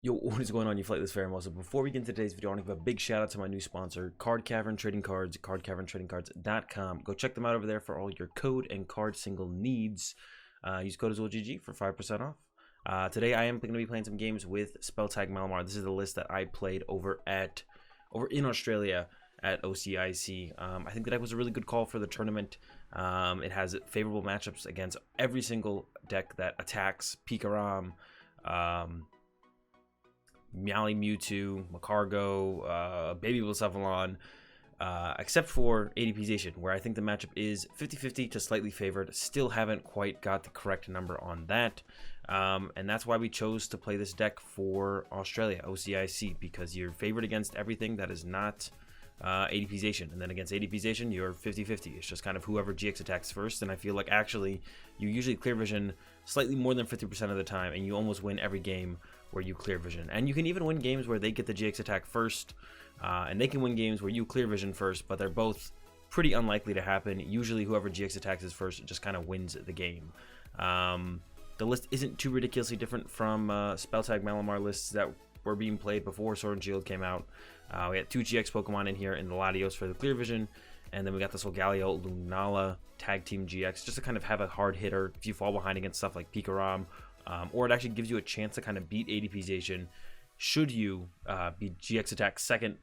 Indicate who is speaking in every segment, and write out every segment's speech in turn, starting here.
Speaker 1: Yo, what is going on, you flightless fair muscle? Before we get into today's video, I want to give a big shout out to my new sponsor, Card Cavern Trading Cards, cardcaverntradingcards.com. Go check them out over there for all your code and card single needs. Use code AzulGG for 5% off. Today I am going to be playing some games with Spelltag Malamar. This is the list that I played over in Australia at OCIC. I think the deck was a really good call for the tournament. It has favorable matchups against every single deck that attacks Pikaram, Mewtwo, Macargo, Baby Blacephalon, except for ADP Zacian, where I think the matchup is 50-50 to slightly favored. Still haven't quite got the correct number on that. And that's why we chose to play this deck for Australia, OCIC, because you're favored against everything that is not ADP Zacian. And then against ADP Zacian, you're 50-50. It's just kind of whoever GX attacks first. And I feel like actually you usually clear vision slightly more than 50% of the time, and you almost win every game where you clear vision. And you can even win games where they get the GX attack first, and they can win games where you clear vision first, but they're both pretty unlikely to happen. Usually whoever GX attacks is first just kind of wins the game. The list isn't too ridiculously different from Spelltag Malamar lists that were being played before Sword and Shield came out. We had 2 GX Pokemon in here in the Latios for the clear vision, and then we got the Solgaleo Lunala Tag Team GX just to kind of have a hard hitter if you fall behind against stuff like Pikaram, or it actually gives you a chance to kind of beat ADP Zacian should you be GX attack second.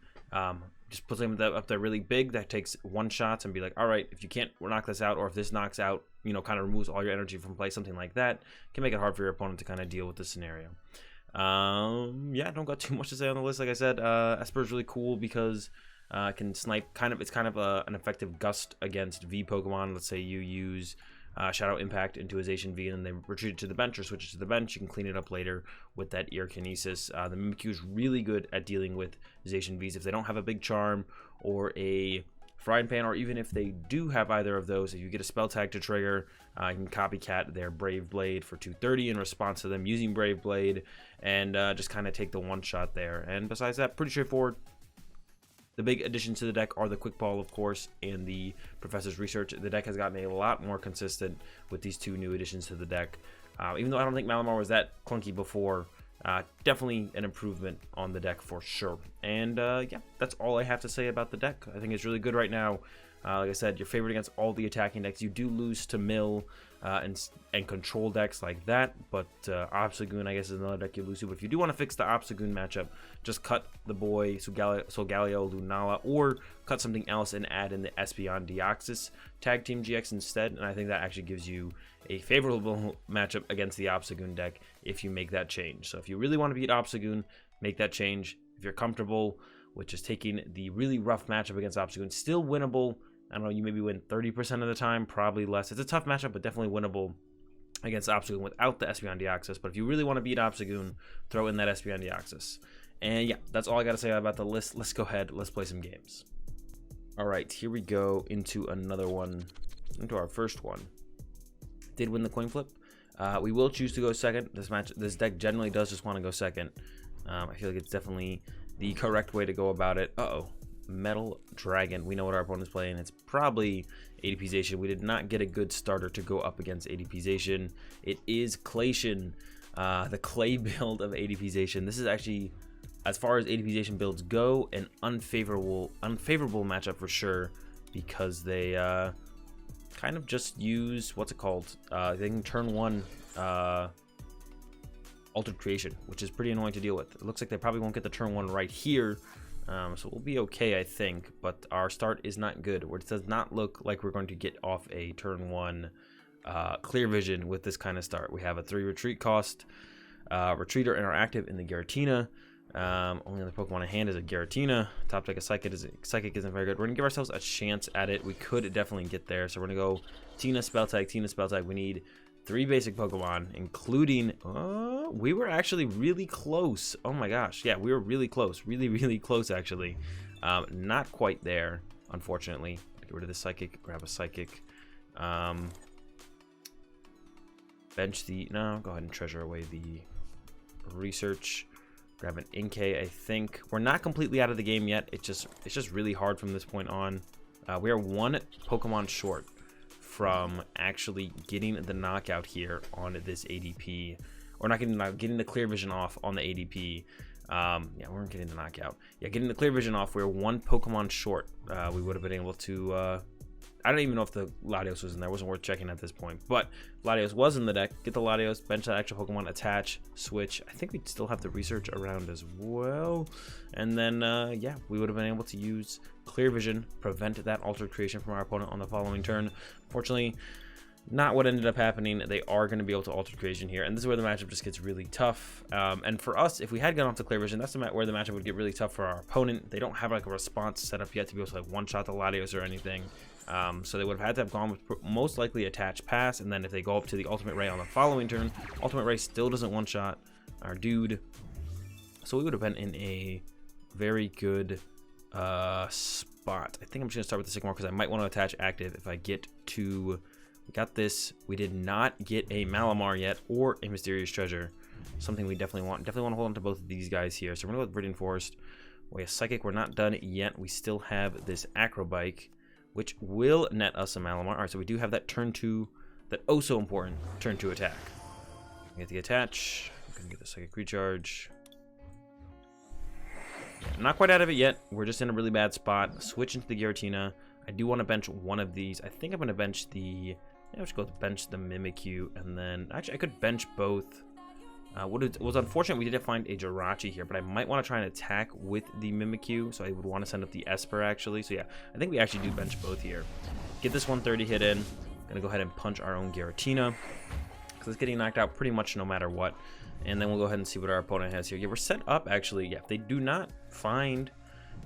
Speaker 1: Just put them up there really big that takes one shots and be like, all right, if you can't knock this out, or if this knocks out, you know, kind of removes all your energy from play, something like that can make it hard for your opponent to kind of deal with the scenario. Yeah, I don't got too much to say on the list. Like I said, Espurr is really cool because it can snipe it's kind of an effective gust against V Pokemon. Let's say you use Shadow Impact into a Zacian V and then they retreat it to the bench or switch it to the bench. You can clean it up later with that Ear Kinesis. The Mimikyu is really good at dealing with Zacian Vs if they don't have a big charm or a frying pan, or even if they do have either of those. If you get a spell tag to trigger, you can copycat their Brave Blade for 230 in response to them using Brave Blade, and just kind of take the one shot there. And besides that, pretty straightforward. The big additions to the deck are the Quick Ball, of course, and the Professor's Research. The deck has gotten a lot more consistent with these 2 new additions to the deck. Even though I don't think Malamar was that clunky before, definitely an improvement on the deck for sure. And yeah, that's all I have to say about the deck. I think it's really good right now. Like I said, you're favored against all the attacking decks. You do lose to Mill and control decks like that, but Obstagoon, I guess, is another deck you lose to. But if you do want to fix the Obstagoon matchup, just cut the boy Solgaleo Lunala, or cut something else and add in the Espeon Deoxys Tag Team GX instead, and I think that actually gives you a favorable matchup against the Obstagoon deck if you make that change. So if you really want to beat Obstagoon, make that change. If you're comfortable with just taking the really rough matchup against Obstagoon, still winnable. I don't know, you maybe win 30% of the time, probably less. It's a tough matchup, but definitely winnable against Obstagoon without the Espeon Deoxys. But if you really want to beat Obstagoon, throw in that Espeon Deoxys. And yeah, that's all I got to say about the list. Let's go ahead, let's play some games. All right, here we go into another one, into our first one. Did win the coin flip. We will choose to go second. This deck generally does just want to go second. I feel like it's definitely the correct way to go about it. Metal Dragon. We know what our opponent's playing. It's probably ADP Zacian. We did not get a good starter to go up against ADP Zacian. It is Clation, the clay build of ADP Zacian. This is actually, as far as ADP Zacian builds go, an unfavorable matchup for sure, because they kind of just use, what's it called? They can turn 1 Altered Creation, which is pretty annoying to deal with. It looks like they probably won't get the turn 1 right here. So we'll be okay, I think, but our start is not good. It does not look like we're going to get off a turn 1 clear vision with this kind of start. We have a 3 retreat cost, Retreater interactive in the Giratina. Only other Pokemon in hand is a Giratina. Top deck, a Psychic isn't very good. We're gonna give ourselves a chance at it. We could definitely get there. So we're gonna go Tina Spelltag. We need 3 basic Pokemon, including, we were actually really close. Oh my gosh, yeah, we were really close, really close actually. Not quite there, unfortunately. Get rid of the Psychic, grab a Psychic. Bench the, no, go ahead and treasure away the Research. Grab an Inkay, I think. We're not completely out of the game yet. It's just really hard from this point on. We are 1 Pokemon short from actually getting the knockout here on this ADP or not getting the clear vision off on the ADP. Yeah, we weren't getting the knockout. Yeah, getting the clear vision off. We were one Pokemon short. We would have been able to. I don't even know if the Latios was in there. It wasn't worth checking at this point. But Latios was in the deck. Get the Latios, bench that extra Pokemon, attach, switch. I think we'd still have the research around as well. And then, yeah, we would have been able to use Clear Vision, prevent that altered creation from our opponent on the following turn. Fortunately, not what ended up happening. They are going to be able to alter creation here, and this is where the matchup just gets really tough. And for us, if we had gone off to Clear Vision, that's where the matchup would get really tough for our opponent. They don't have like a response set up yet to be able to like one-shot the Latios or anything. So they would have had to have gone with most likely attach pass, and then if they go up to the Ultimate Ray on the following turn, Ultimate Ray still doesn't one-shot our dude. So we would have been in a very good spot. I think I'm just going to start with the Sycamore because I might want to attach active if I get to... We got this. We did not get a Malamar yet or a Mysterious Treasure. Something we definitely want. Definitely want to hold on to both of these guys here. So we're going to go with Viridian Forest. We have Psychic. We're not done yet. We still have this Acro Bike, which will net us a Malamar. All right, so we do have that turn 2, that oh so important turn 2 attack. We get the attach. We're going to get the Psychic Recharge. I'm not quite out of it yet. We're just in a really bad spot. Switch into the Giratina. I do want to bench one of these. I think I'm going to bench the... Yeah, let's go bench the Mimikyu, and then actually I could bench both. What was unfortunate, we did find a Jirachi here, but I might want to try and attack with the Mimikyu, so I would want to send up the Espurr actually. So yeah, I think we actually do bench both here. Get this 130 hit in. Gonna go ahead and punch our own Giratina because it's getting knocked out pretty much no matter what. And then we'll go ahead and see what our opponent has here. Yeah, we're set up actually. Yeah, if they do not find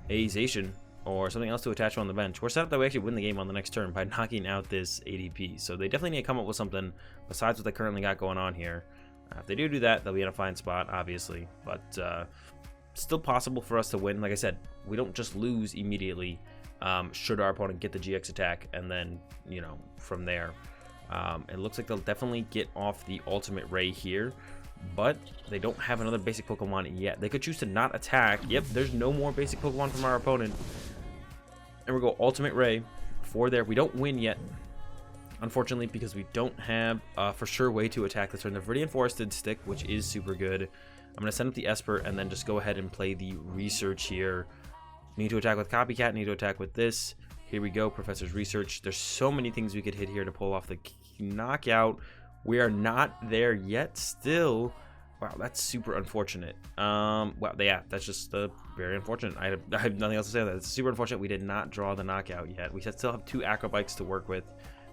Speaker 1: a Zacian or something else to attach on the bench, we're set up that we actually win the game on the next turn by knocking out this ADP. So they definitely need to come up with something besides what they currently got going on here. If they do that, they'll be in a fine spot, obviously. But still possible for us to win. Like I said, we don't just lose immediately should our opponent get the GX attack, and then, you know, from there. It looks like they'll definitely get off the Ultimate Ray here, but they don't have another basic Pokemon yet. They could choose to not attack. Yep, there's no more basic Pokemon from our opponent. And we'll go Ultimate Ray for there. We don't win yet, unfortunately, because we don't have a for sure way to attack this turn. The Viridian Forest did stick, which is super good. I'm going to send up the Espurr and then just go ahead and play the Research here. Need to attack with Copycat, need to attack with this. Here we go, Professor's Research. There's so many things we could hit here to pull off the knockout. We are not there yet still. Wow, that's super unfortunate. Wow, yeah, that's just very unfortunate. I have nothing else to say on that. It's super unfortunate we did not draw the knockout yet. We still have 2 Acro Bikes to work with.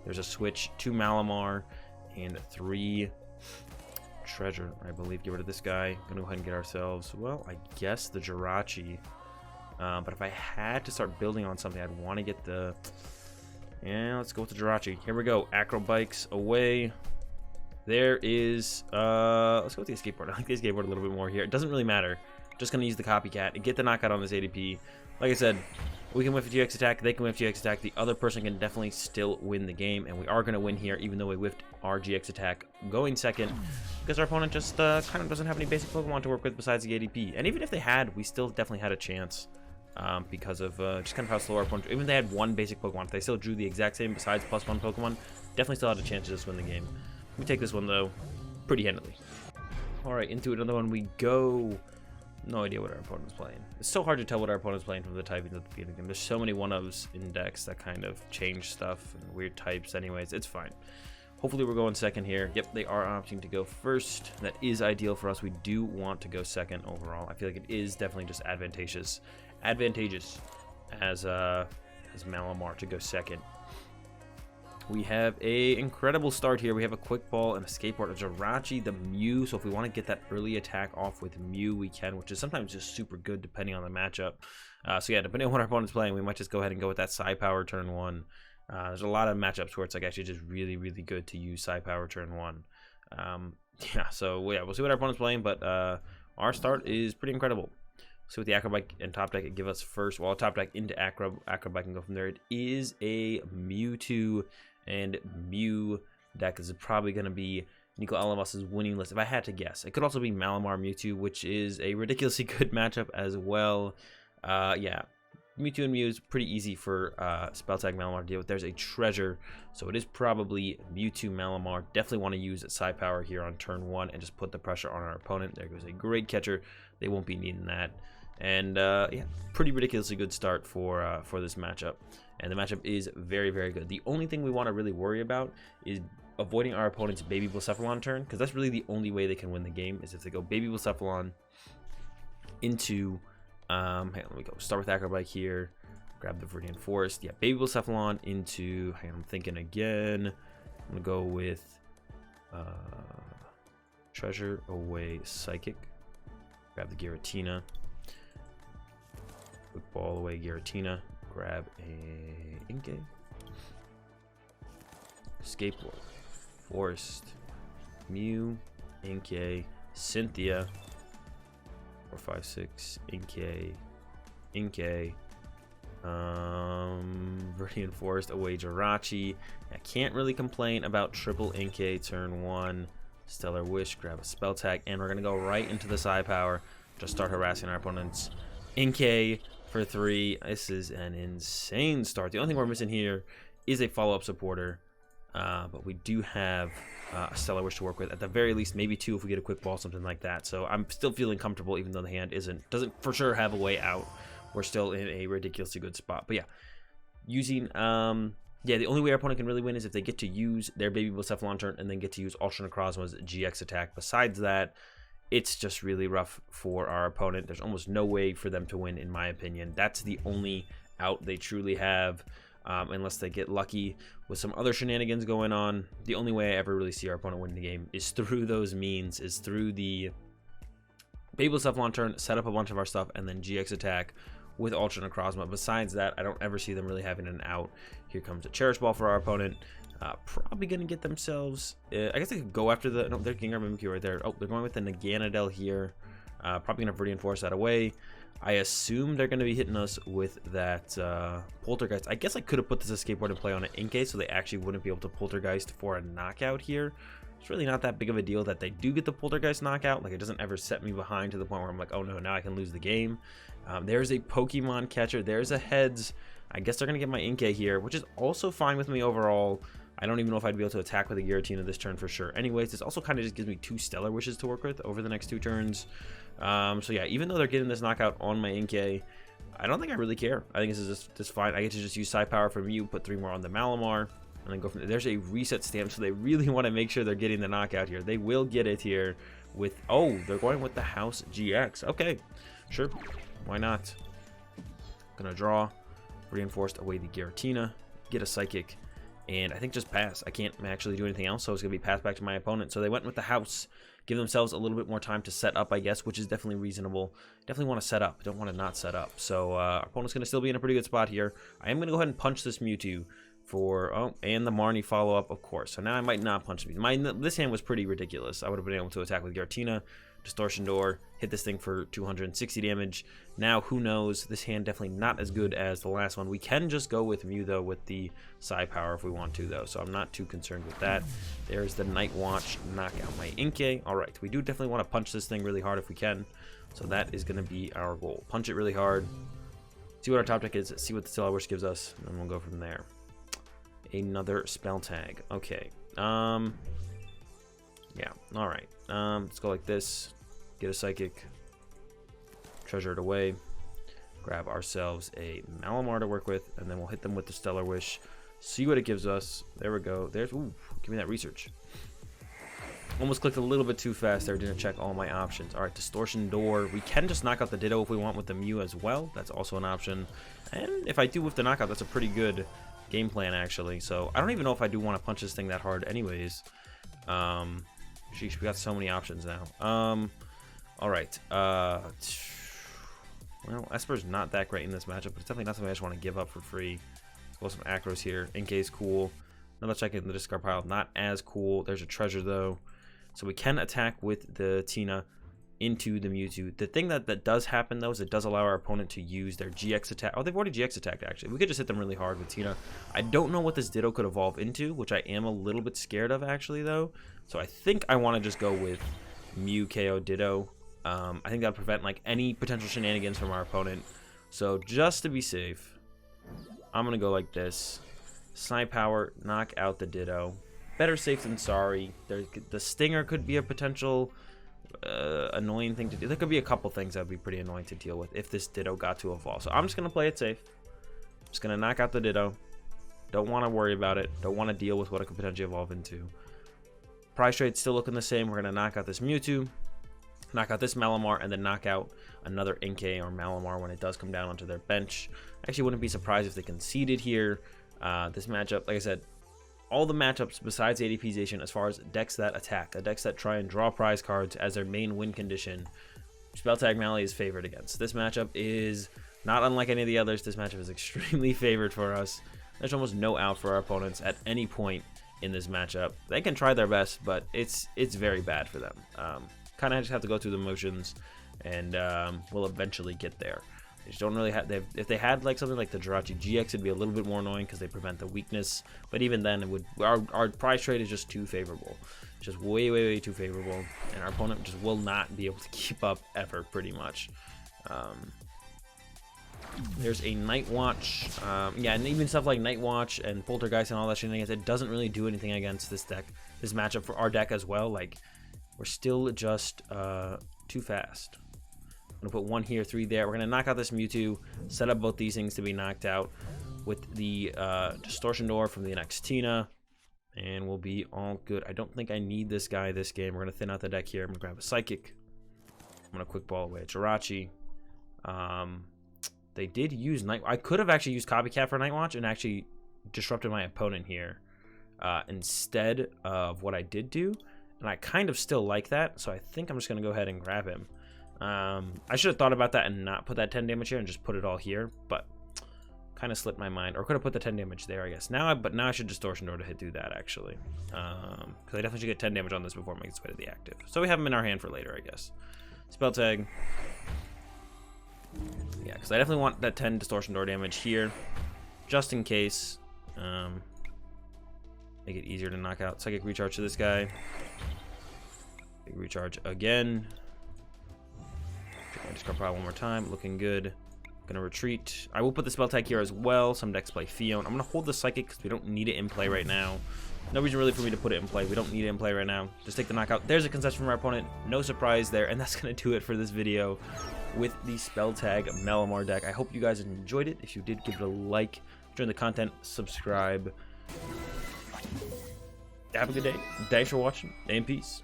Speaker 1: There's a switch, 2 Malamar, and 3 Treasure, I believe. Get rid of this guy. Gonna go ahead and get ourselves, well, I guess the Jirachi. But if I had to start building on something, I'd want to get the... Yeah, let's go with the Jirachi. Here we go. Acro Bikes away. There is... let's go with the Escape Board. I like the Escape Board a little bit more here. It doesn't really matter. Just going to use the Copycat and get the knockout on this ADP. Like I said, we can whiff a GX attack. They can whiff GX attack. The other person can definitely still win the game. And we are going to win here, even though we whiffed our GX attack going second. Because our opponent just kind of doesn't have any basic Pokemon to work with besides the ADP. And even if they had, we still definitely had a chance. Because of just kind of how slow our opponent... Even if they had 1 basic Pokemon, if they still drew the exact same besides +1 Pokemon, definitely still had a chance to just win the game. We take this one, though, pretty handily. Alright, into another one we go. No idea what our opponent's playing. It's so hard to tell what our opponent's playing from the typings at the beginning of the game. There's so many 1-ofs in decks that kind of change stuff and weird types anyways. It's fine. Hopefully we're going second here. Yep, they are opting to go first. That is ideal for us. We do want to go second overall. I feel like it is definitely just advantageous as Malamar to go second. We have a incredible start here. We have a Quick Ball, an Escape Board, a Jirachi, the Mew. So if we want to get that early attack off with Mew, we can, which is sometimes just super good depending on the matchup. So yeah, depending on what our opponent's playing, we might just go ahead and go with that Psy Power turn 1. There's a lot of matchups where it's like actually just really, really good to use Psy Power turn 1. Yeah, so yeah, we'll see what our opponent's playing, but our start is pretty incredible. So with the Acro Bike and top deck, it give us first, well, top deck into Acro Bike and go from there. It is a Mewtwo and Mew deck. This is probably going to be Nico Alamas's winning list, if I had to guess. It could also be Malamar Mewtwo, which is a ridiculously good matchup as well. Yeah, Mewtwo and Mew is pretty easy for Spell Tag Malamar to deal with. There's a treasure, so it is probably Mewtwo Malamar. Definitely want to use Psi Power here on turn 1 and just put the pressure on our opponent. There goes a Great Catcher. They won't be needing that. And yeah, pretty ridiculously good start for this matchup. And the matchup is very, very good. The only thing we want to really worry about is avoiding our opponent's Baby Blacephalon turn, because that's really the only way they can win the game, is if they go Baby Blacephalon into... hey, let me go. Start with Acro Bike here. Grab the Viridian Forest. Yeah, Baby Blacephalon into... Hang on, I'm thinking again. I'm going to go with Treasure away Psychic. Grab the Giratina. Quick Ball away Giratina. Grab a Inkay. Escape Board. Forest. Mew. Inkay. Cynthia. 4, 5, 6. Inkay. Inkay. Viridian Forest away Jirachi. I can't really complain about triple Inkay turn 1. Stellar Wish, grab a spell tag, and we're gonna go right into the Psi Power. Just start harassing our opponents. Inkay for 3. This is an insane start. The only thing we're missing here is a follow-up supporter, but we do have a Stellar Wish to work with. At the very least, maybe 2 if we get a quick ball, something like that. So I'm still feeling comfortable, even though the hand doesn't for sure have a way out. We're still in a ridiculously good spot. But yeah, using yeah, the only way our opponent can really win is if they get to use their Baby Blacephalon turn and then get to use Ultra Necrozma's GX attack. Besides that, it's just really rough for our opponent. There's almost no way for them to win, in my opinion. That's the only out they truly have, unless they get lucky with some other shenanigans going on. The only way I ever really see our opponent winning the game is through those means, is through the Baby Blacephalon turn, set up a bunch of our stuff, and then GX attack with Ultra Necrozma. Besides that, I don't ever see them really having an out. Here comes a Cherish Ball for our opponent. Probably going to get themselves... I guess they could go after the... No, they're getting our Mimikyu right there. Oh, they're going with the Naganadel here. Probably going to Viridian Forest that away. I assume they're going to be hitting us with that Poltergeist. I guess I could have put this Escape Board in play on an Inkay, so they actually wouldn't be able to Poltergeist for a knockout here. It's really not that big of a deal that they do get the Poltergeist knockout. Like, it doesn't ever set me behind to the point where I'm like, oh no, now I can lose the game. There's a Pokemon catcher. There's a Heads. I guess they're going to get my Inkay here, which is also fine with me overall. I don't even know if I'd be able to attack with a Giratina this turn for sure. Anyways, this also kind of just gives me 2 Stellar Wishes to work with over the next 2 turns. So yeah, even though they're getting this knockout on my Inkay, I don't think I really care. I think this is just fine. I get to just use Psi Power from Mew, put 3 more on the Malamar, and then go from there. There's a reset stamp, so they really want to make sure they're getting the knockout here. They will get it here with... Oh, they're going with the House GX. Okay, sure. Why not? Gonna draw. Reinforced away the Giratina. Get a Psychic. And I think just pass. I can't actually do anything else, so it's going to be passed back to my opponent. So they went with the House. Give themselves a little bit more time to set up, I guess, which is definitely reasonable. Definitely want to set up. Don't want to not set up. So our opponent's going to still be in a pretty good spot here. I am going to go ahead and punch this Mewtwo for... Oh, and the Marnie follow-up, of course. So now I might not punch Mewtwo. This hand was pretty ridiculous. I would have been able to attack with Giratina. Distortion Door, hit this thing for 260 damage. Now, who knows? This hand definitely not as good as the last one. We can just go with Mew, though, with the Psi Power if we want to, though. So I'm not too concerned with that. There's the Night Watch, knock out my Inkay. All right, we do definitely want to punch this thing really hard if we can. So that is going to be our goal. Punch it really hard. See what our top deck is. See what the Stellar Wish gives us, and then we'll go from there. Another Spell Tag. Okay. Yeah, all right. Let's go like this. Get a Psychic. Treasure it away. Grab ourselves a Malamar to work with, and then we'll hit them with the Stellar Wish. See what it gives us. There we go. There's... Ooh, give me that research. Almost clicked a little bit too fast there. Didn't check all my options. All right, Distortion Door. We can just knock out the Ditto if we want with the Mew as well. That's also an option. And if I do with the knockout, that's a pretty good game plan, actually. So I don't even know if I do want to punch this thing that hard anyways. Sheesh, we got so many options now. All right. Well, Espurr's not that great in this matchup, but it's definitely not something I just want to give up for free. Let's go some Acros here. Inkay's cool. Another check in the discard pile. Not as cool. There's a Treasure, though. So we can attack with the Tina into the Mewtwo. The thing that does happen, though, is it does allow our opponent to use their GX attack. Oh, they've already GX attacked, actually. We could just hit them really hard with Tina. I don't know what this Ditto could evolve into, which I am a little bit scared of, actually, though. So I think I want to just go with Mew KO Ditto. I think that'll prevent like any potential shenanigans from our opponent. So just to be safe, I'm going to go like this. Snipe Power, knock out the Ditto. Better safe than sorry. The Stinger could be a potential annoying thing to do. There could be a couple things that would be pretty annoying to deal with if this Ditto got to evolve. So I'm just going to play it safe. Just going to knock out the Ditto. Don't want to worry about it. Don't want to deal with what it could potentially evolve into. Price trade's still looking the same. We're going to knock out this Mewtwo, knock out this Malamar, and then knock out another Inkay or Malamar when it does come down onto their bench. Actually, wouldn't be surprised if they conceded here. This matchup, like I said, all the matchups besides ADP Zacian, as far as decks that attack, decks that try and draw prize cards as their main win condition, Spell Tag Mally is favored against. This matchup is not unlike any of the others. This matchup is extremely favored for us. There's almost no out for our opponents at any point in this matchup. They can try their best, but it's very bad for them. Kind of just have to go through the motions, and we'll eventually get there. They just don't really have. If they had like something like the Jirachi GX, it'd be a little bit more annoying because they prevent the weakness. But even then, it would. Our prize trade is just too favorable, just way too favorable, and our opponent just will not be able to keep up ever, pretty much. There's a Night Watch, yeah, and even stuff like Night Watch and Poltergeist and all that shenanigans, it doesn't really do anything against this deck, this matchup for our deck as well. Like, we're still just too fast. I'm gonna put 1 here, 3 there. We're gonna knock out this Mewtwo, set up both these things to be knocked out with the Distortion Door from the Nextina, and we'll be all good. I don't think I need this guy this game. We're gonna thin out the deck here. I'm gonna grab a Psychic. I'm gonna Quick Ball away at Jirachi. They did use Night. I could have actually used Copycat for Night Watch and actually disrupted my opponent here instead of what I did do, and I kind of still like that. So I think I'm just gonna go ahead and grab him. I should have thought about that and not put that 10 damage here and just put it all here, but kind of slipped my mind. Or could have put the 10 damage there, I guess. But now I should Distortion Door to do that actually, because I definitely should get 10 damage on this before it makes its way to the active. So we have him in our hand for later, I guess. Spell Tag. Yeah, because I definitely want that 10 Distortion Door damage here, just in case. Make it easier to knock out. Psychic Recharge to this guy. Big Recharge again. Discard pile one more time. Looking good. Gonna retreat. I will put the Spell Tag here as well. Some decks play Fion. I'm gonna hold the Psychic because we don't need it in play right now. No reason really for me to put it in play. We don't need it in play right now. Just take the knockout. There's a concession from our opponent. No surprise there. And that's going to do it for this video with the Spell Tag Malamar deck. I hope you guys enjoyed it. If you did, give it a like. Enjoy the content. Subscribe. Have a good day. Thanks for watching. And peace.